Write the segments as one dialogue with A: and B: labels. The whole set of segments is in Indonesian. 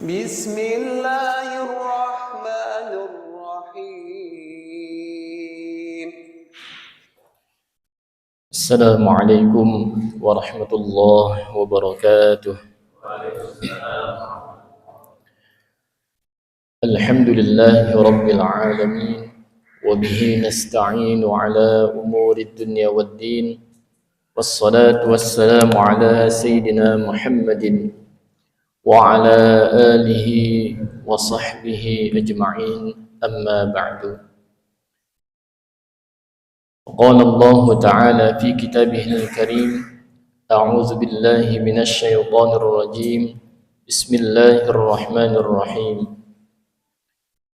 A: Bismillahirrahmanirrahim.
B: Assalamualaikum warahmatullahi wabarakatuh. Alhamdulillahi rabbil alamin. Wabihi nasta'inu ala umuri dunya waddin. Wassalatu wassalamu ala sayyidina Muhammadin wa ala alihi wa sahbihi ajma'in. Amma ba'du. قال الله تعالى في كتابه الكريم أعوذ بالله من الشيطان الرجيم بسم الله الرحمن الرحيم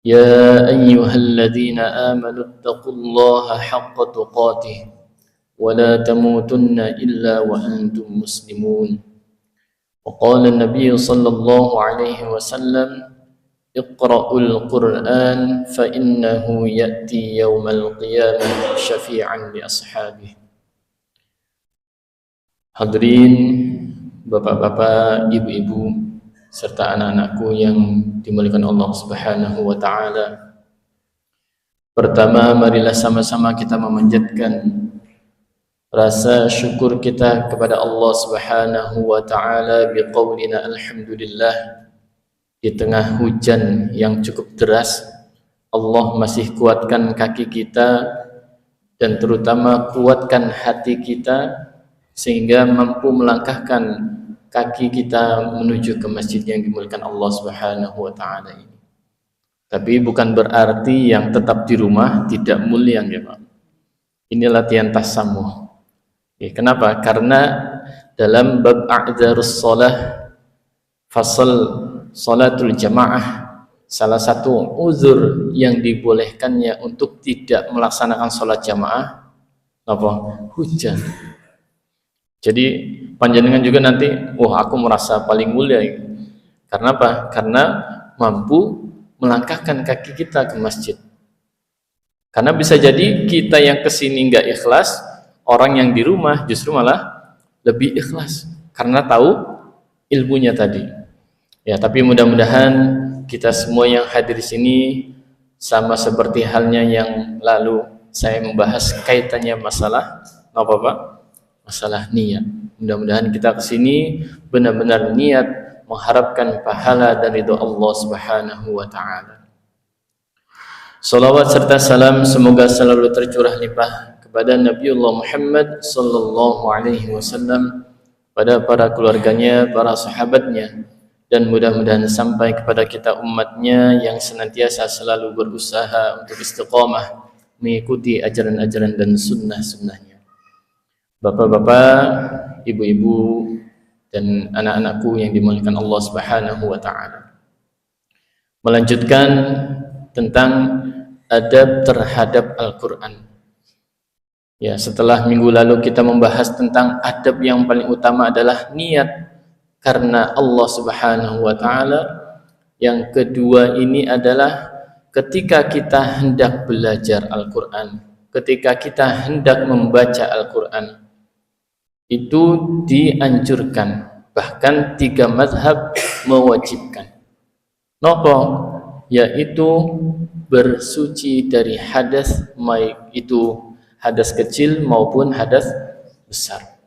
B: يا أيها الذين آمنوا اتقوا الله حق تقاته ولا تموتن إلا وأنتم مسلمون وقال النبي صلى الله عليه وسلم اقرأوا القرآن فإنه يأتي يوم القيامة شفيعا لأصحابه. Hadirin bapak-bapak, ibu-ibu serta anak-anakku yang dimuliakan Allah Subhanahu wa taala. Pertama, marilah sama-sama kita memanjatkan rasa syukur kita kepada Allah Subhanahu wa taala biqaulina alhamdulillah. Di tengah hujan yang cukup deras, Allah masih kuatkan kaki kita dan terutama kuatkan hati kita sehingga mampu melangkahkan kaki kita menuju ke masjid yang dimuliakan Allah Subhanahu wa taala ini. Tapi bukan berarti yang tetap di rumah tidak mulia, ya Pak. Ini latihan tasamuh. Kenapa? Karena dalam bab a'dzarus shalah fasal Salatul jamaah, salah satu uzur yang dibolehkannya untuk tidak melaksanakan sholat jamaah apa? Hujan. Jadi panjenengan juga nanti, aku merasa paling mulia. Karena apa? Karena mampu melangkahkan kaki kita ke masjid. Karena bisa jadi kita yang kesini nggak ikhlas, orang yang di rumah justru malah lebih ikhlas karena tahu ilmunya tadi. Ya, tapi mudah-mudahan kita semua yang hadir di sini sama seperti halnya yang lalu saya membahas kaitannya masalah apa Pak? Masalah niat. Mudah-mudahan kita ke sini benar-benar niat mengharapkan pahala dan ridha Allah Subhanahu wa taala. Salawat serta salam semoga selalu tercurah limpah kepada Nabiullah Muhammad sallallahu alaihi wasallam, pada para keluarganya, para sahabatnya, dan mudah-mudahan sampai kepada kita umatnya yang senantiasa selalu berusaha untuk istiqamah mengikuti ajaran-ajaran dan sunnah-sunnahnya. Bapak-bapak, ibu-ibu, dan anak-anakku yang dimuliakan Allah Subhanahu wa taala. Melanjutkan tentang adab terhadap Al-Qur'an. Ya, setelah minggu lalu kita membahas tentang adab yang paling utama adalah niat karena Allah Subhanahu wa taala. Yang kedua ini adalah ketika kita hendak belajar Al-Qur'an, ketika kita hendak membaca Al-Qur'an, itu dianjurkan, bahkan 3 mazhab mewajibkan. Nopo? Yaitu bersuci dari hadas, baik itu hadas kecil maupun hadas besar.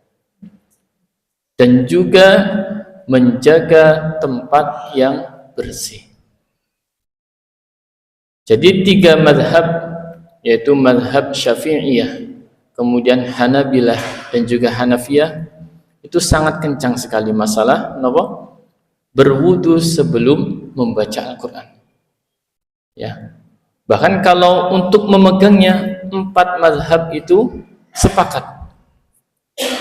B: Dan juga menjaga tempat yang bersih. Jadi 3 mazhab, yaitu mazhab Syafi'iyah, kemudian Hanabilah dan juga Hanafiyah, itu sangat kencang sekali masalah berwudu sebelum membaca Al-Qur'an. Ya. Bahkan kalau untuk memegangnya 4 mazhab itu sepakat.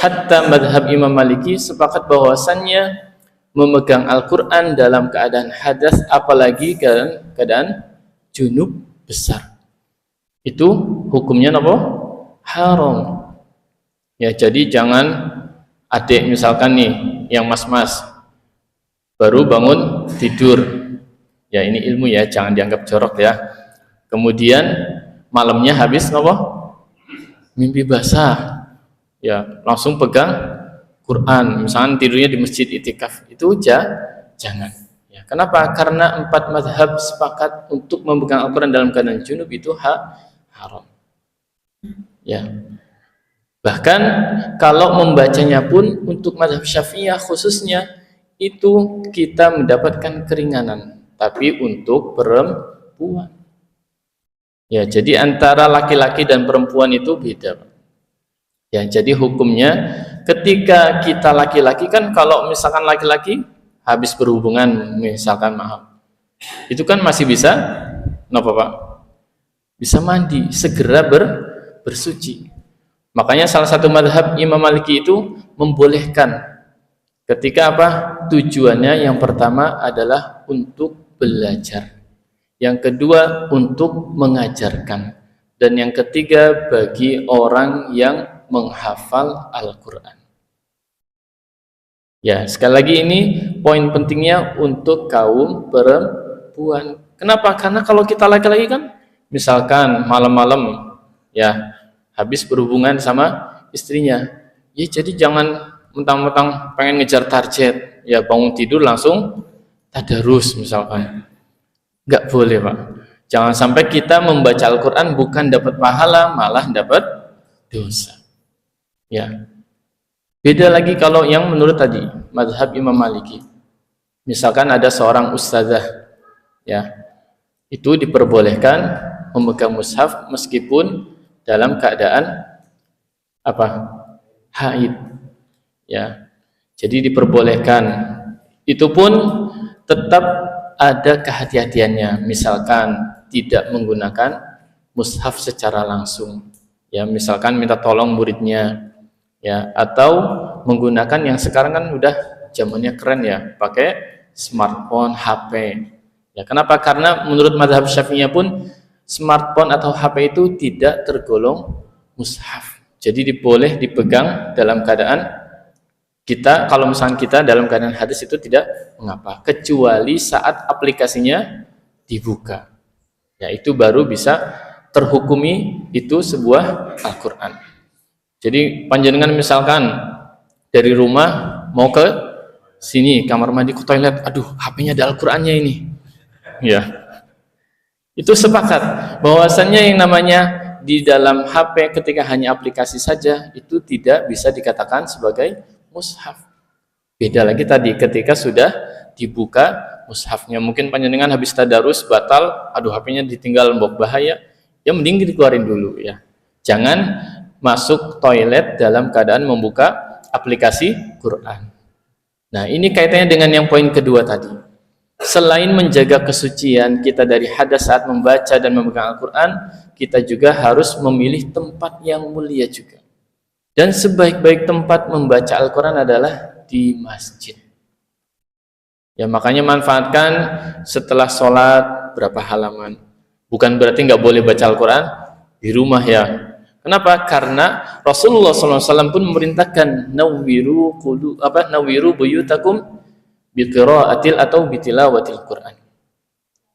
B: Hatta mazhab Imam Maliki sepakat bahwasannya memegang Al-Qur'an dalam keadaan hadas, apalagi keadaan junub besar, itu hukumnya haram. Ya, jadi jangan adik misalkan nih yang mas-mas baru bangun tidur, ya ini ilmu ya, jangan dianggap jorok ya. Kemudian malamnya habis mimpi basah, ya langsung pegang Quran, misalnya tidurnya di masjid itikaf, itu jangan, ya. Ya, kenapa? Karena 4 mazhab sepakat untuk memegang Al-Quran dalam keadaan junub itu haram. Ya. Bahkan kalau membacanya pun untuk mazhab Syafi'iyah khususnya itu kita mendapatkan keringanan, tapi untuk perempuan. Ya, jadi antara laki-laki dan perempuan itu beda. Ya, jadi hukumnya ketika kita laki-laki kan, kalau misalkan laki-laki habis berhubungan, misalkan itu kan masih bisa, kenapa Pak? Bisa mandi, segera bersuci. Makanya salah satu mazhab Imam Maliki itu membolehkan ketika apa? Tujuannya yang pertama adalah untuk belajar, yang kedua untuk mengajarkan, dan yang ketiga bagi orang yang menghafal Al-Quran. Ya, sekali lagi ini poin pentingnya untuk kaum perempuan. Kenapa? Karena kalau kita laki-laki kan, misalkan malam-malam ya habis berhubungan sama istrinya, ya jadi jangan mentang-mentang pengen ngejar target, ya bangun tidur langsung tadarus misalkan. Nggak boleh Pak. Jangan sampai kita membaca Al-Quran bukan dapat pahala, malah dapat dosa. Ya. Beda lagi kalau yang menurut tadi mazhab Imam Maliki. Misalkan ada seorang ustazah, ya, itu diperbolehkan memegang mushaf meskipun dalam keadaan apa? Haid. Ya. Jadi diperbolehkan. Itu pun tetap ada kehati-hatiannya. Misalkan tidak menggunakan mushaf secara langsung. Ya, misalkan minta tolong muridnya, ya, atau menggunakan yang sekarang kan udah zamannya keren ya, pakai smartphone, HP. Ya, kenapa? Karena menurut mazhab Syafi'iyah pun smartphone atau HP itu tidak tergolong mushaf. Jadi boleh dipegang dalam keadaan kita, kalau misalnya kita dalam keadaan hadis itu tidak mengapa, kecuali saat aplikasinya dibuka. Ya, itu baru bisa terhukumi itu sebuah Al-Quran. Jadi panjenengan misalkan dari rumah mau ke sini, kamar mandi, ke toilet, aduh HP-nya ada Al-Qurannya ini. Ya. Itu sepakat bahwasannya yang namanya di dalam HP ketika hanya aplikasi saja itu tidak bisa dikatakan sebagai mushaf. Beda lagi tadi ketika sudah dibuka mushafnya, mungkin panjenengan habis tadarus batal, aduh HP-nya ditinggal, mbok bahaya, ya mending dikeluarin dulu ya. Jangan masuk toilet dalam keadaan membuka aplikasi Quran. Nah, ini kaitannya dengan yang poin kedua tadi. Selain menjaga kesucian kita dari hadas saat membaca dan memegang Al-Quran, kita juga harus memilih tempat yang mulia juga. Dan sebaik-baik tempat membaca Al-Quran adalah di masjid. Ya, makanya manfaatkan setelah sholat berapa halaman. Bukan berarti nggak boleh baca Al-Quran di rumah ya. Kenapa? Karena Rasulullah SAW pun memerintahkan nawiru buyutakum biqiraatil atau bitilawatil Quran.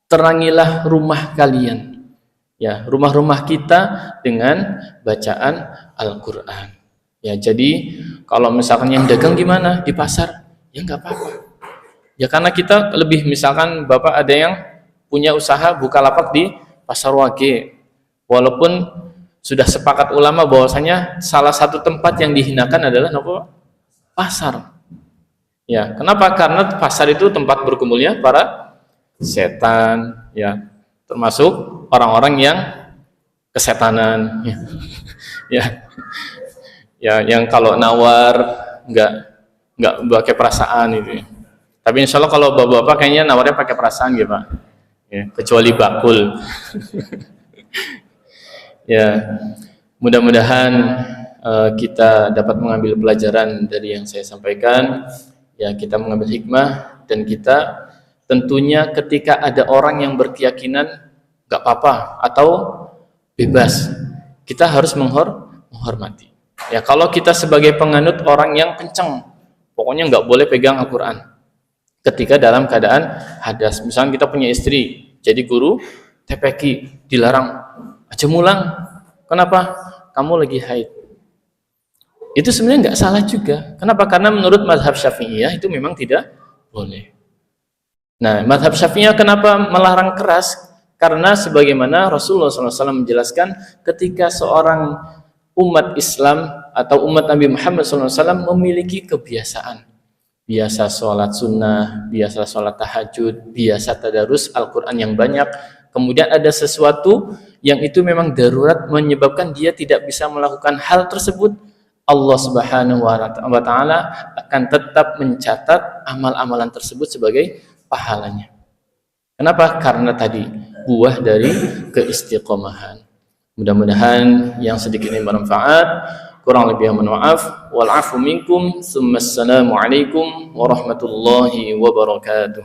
B: Terangilah rumah kalian, ya, rumah-rumah kita dengan bacaan Al-Quran. Ya, jadi kalau misalkan yang dagang gimana di pasar, ya nggak apa-apa. Ya karena kita lebih, misalkan Bapak ada yang punya usaha buka lapak di Pasar Wage, walaupun sudah sepakat ulama bahwasanya salah satu tempat yang dihinakan adalah apa? Pasar. Ya, kenapa? Karena pasar itu tempat berkumpulnya para setan, ya, termasuk orang-orang yang kesetanan, ya, ya, ya, yang kalau nawar nggak pakai perasaan itu. Ya. Tapi insya Allah kalau bapak-bapak kayaknya nawarnya pakai perasaan, gitu Pak. Ya, kecuali bakul. Ya, mudah-mudahan kita dapat mengambil pelajaran dari yang saya sampaikan. Ya, kita mengambil hikmah, dan kita tentunya ketika ada orang yang berkeyakinan nggak apa-apa atau bebas, kita harus menghormati. Ya, kalau kita sebagai penganut orang yang kenceng, pokoknya nggak boleh pegang Al-Quran ketika dalam keadaan hadas. Misalnya kita punya istri jadi guru TPQ, dilarang aja mulang. Kenapa? Kamu lagi haid. Itu sebenarnya nggak salah juga. Kenapa? Karena menurut mazhab Syafi'iyah itu memang tidak boleh. Nah, mazhab Syafi'iyah kenapa melarang keras? Karena sebagaimana Rasulullah SAW menjelaskan, ketika seorang umat Islam atau umat Nabi Muhammad SAW memiliki kebiasaan, biasa sholat sunnah, biasa sholat tahajud, biasa tadarus Al-Quran yang banyak, kemudian ada sesuatu yang itu memang darurat menyebabkan dia tidak bisa melakukan hal tersebut, Allah Subhanahu wa Ta'ala akan tetap mencatat amal-amalan tersebut sebagai pahalanya. Kenapa? Karena tadi buah dari keistiqomahan. Mudah-mudahan yang sedikit ini bermanfaat, kurang lebih mohon maaf. Wal afu minkum, tsumma assalamu alaikum warahmatullahi wabarakatuh.